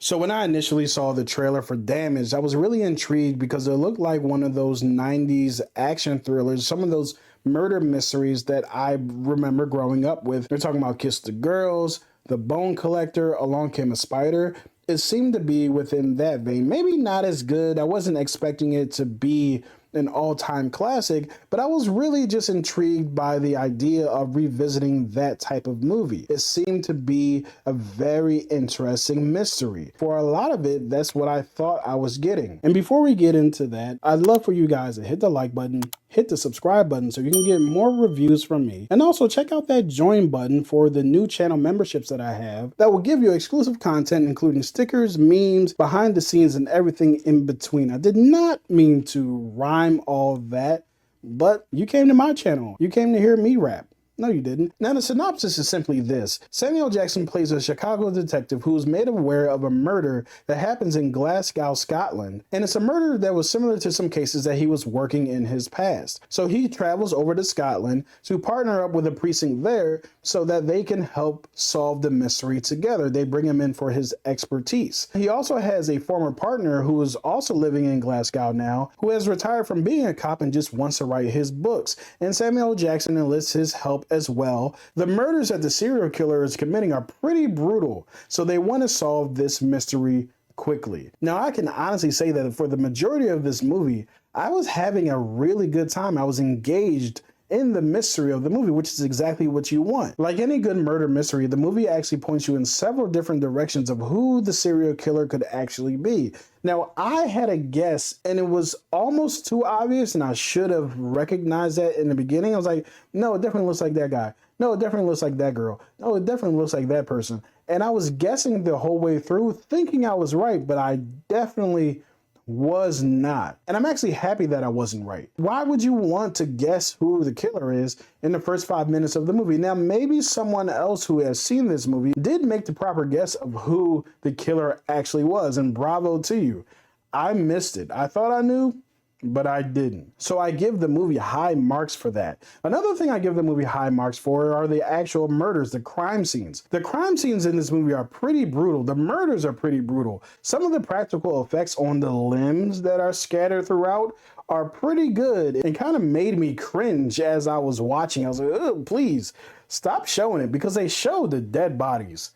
So when I initially saw the trailer for Damage, I was really intrigued because it looked like one of those 90s action thrillers, some of those murder mysteries that I remember growing up with. They're talking about Kiss the Girls, The Bone Collector, Along Came a Spider. It seemed to be within that vein. Maybe not as good. I wasn't expecting it to be an all-time classic, but I was really just intrigued by the idea of revisiting that type of movie. It seemed to be a very interesting mystery. For a lot of it, that's what I thought I was getting. And before we get into that, I'd love for you guys to hit the like button, hit the subscribe button so you can get more reviews from me. And also check out that join button for the new channel memberships that I have that will give you exclusive content, including stickers, memes, behind the scenes, and everything in between. I did not mean to rhyme all that, but you came to my channel. You came to hear me rap. No, you didn't. Now, the synopsis is simply this. Samuel Jackson plays a Chicago detective who is made aware of a murder that happens in Glasgow, Scotland. And it's a murder that was similar to some cases that he was working in his past. So he travels over to Scotland to partner up with a precinct there so that they can help solve the mystery together. They bring him in for his expertise. He also has a former partner who is also living in Glasgow now, who has retired from being a cop and just wants to write his books. And Samuel Jackson enlists his help as well. The murders that the serial killer is committing are pretty brutal, so they want to solve this mystery quickly. Now, I can honestly say that for the majority of this movie, I was having a really good time. I was engaged in the mystery of the movie, which is exactly what you want. Like any good murder mystery, the movie actually points you in several different directions of who the serial killer could actually be. Now, I had a guess, and it was almost too obvious, and I should have recognized that in the beginning. I was like, no, it definitely looks like that guy. No, it definitely looks like that girl. No, it definitely looks like that person. And I was guessing the whole way through, thinking I was right, but I definitely was not. And I'm actually happy that I wasn't right. Why would you want to guess who the killer is in the first 5 minutes of the movie? Now, maybe someone else who has seen this movie did make the proper guess of who the killer actually was, and bravo to you. I missed it. I thought I knew, but I didn't. So I give the movie high marks for that. Another thing I give the movie high marks for are the actual murders, the crime scenes. The crime scenes in this movie are pretty brutal. The murders are pretty brutal. Some of the practical effects on the limbs that are scattered throughout are pretty good and kind of made me cringe as I was watching. I was like, oh, please stop showing it, because they show the dead bodies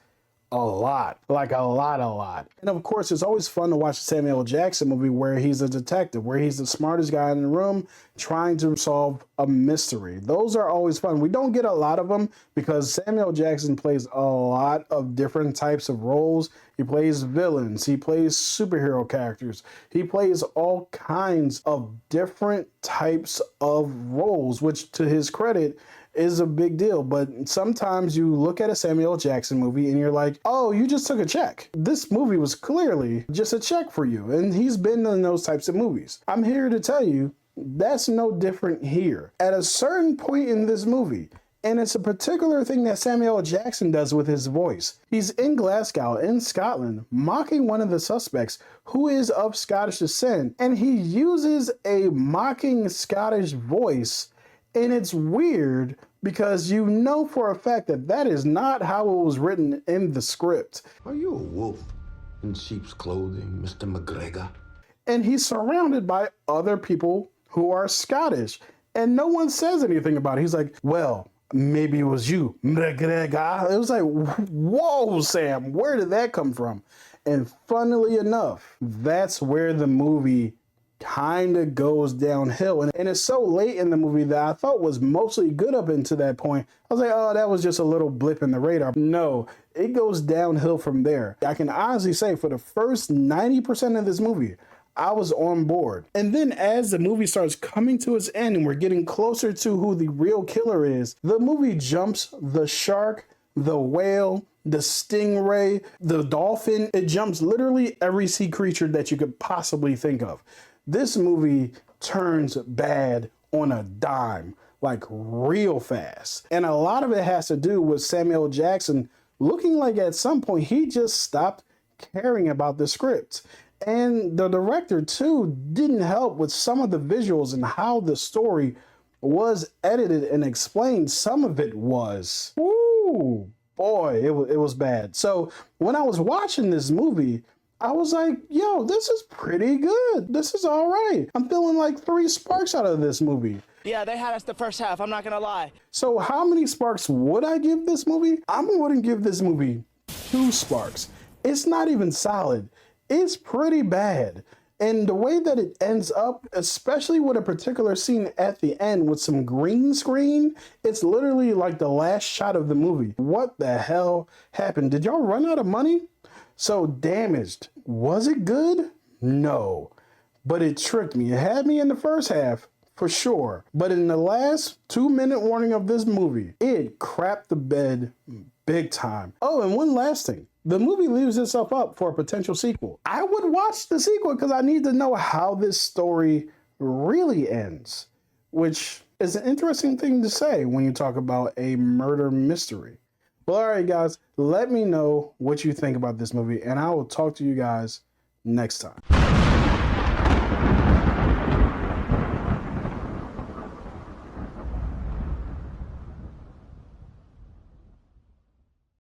a lot, like a lot. And of course, it's always fun to watch a Samuel Jackson movie where he's a detective, where he's the smartest guy in the room trying to solve a mystery. Those are always fun. We don't get a lot of them because Samuel Jackson plays a lot of different types of roles. He plays villains, he plays superhero characters, he plays all kinds of different types of roles, which to his credit is a big deal. But sometimes you look at a Samuel Jackson movie and you're like, oh, you just took a check. This movie was clearly just a check for you. And he's been in those types of movies. I'm here to tell you that's no different here. At a certain point in this movie, and it's a particular thing that Samuel Jackson does with his voice. He's in Glasgow, in Scotland, mocking one of the suspects who is of Scottish descent. And he uses a mocking Scottish voice. And it's weird because you know for a fact that that is not how it was written in the script. Are you a wolf in sheep's clothing, Mr. McGregor? And he's surrounded by other people who are Scottish, and no one says anything about it. He's like, well, maybe it was you, McGregor. It was like, whoa, Sam, where did that come from? And funnily enough, that's where the movie kind of goes downhill. And it's so late in the movie that I thought was mostly good up until that point. I was like, oh, that was just a little blip in the radar. No, it goes downhill from there. I can honestly say for the first 90% of this movie, I was on board. And then as the movie starts coming to its end and we're getting closer to who the real killer is, the movie jumps the shark, the whale, the stingray, the dolphin. It jumps literally every sea creature that you could possibly think of. This movie turns bad on a dime, like real fast. And a lot of it has to do with Samuel Jackson looking like at some point he just stopped caring about the script. And the director too didn't help with some of the visuals and how the story was edited and explained. Some of it was, ooh, boy, it was bad. So when I was watching this movie, I was like, yo, this is pretty good. This is all right. I'm feeling like 3 sparks out of this movie. Yeah, they had us the first half, I'm not gonna lie. So how many sparks would I give this movie? I wouldn't give this movie 2 sparks. It's not even solid. It's pretty bad. And the way that it ends up, especially with a particular scene at the end with some green screen, it's literally like the last shot of the movie. What the hell happened? Did y'all run out of money? So Damaged, was it good? No, but it tricked me. It had me in the first half, for sure. But in the last 2-minute warning of this movie, it crapped the bed big time. Oh, and one last thing. The movie leaves itself up for a potential sequel. I would watch the sequel because I need to know how this story really ends, which is an interesting thing to say when you talk about a murder mystery. Well, all right, guys, let me know what you think about this movie, and I will talk to you guys next time.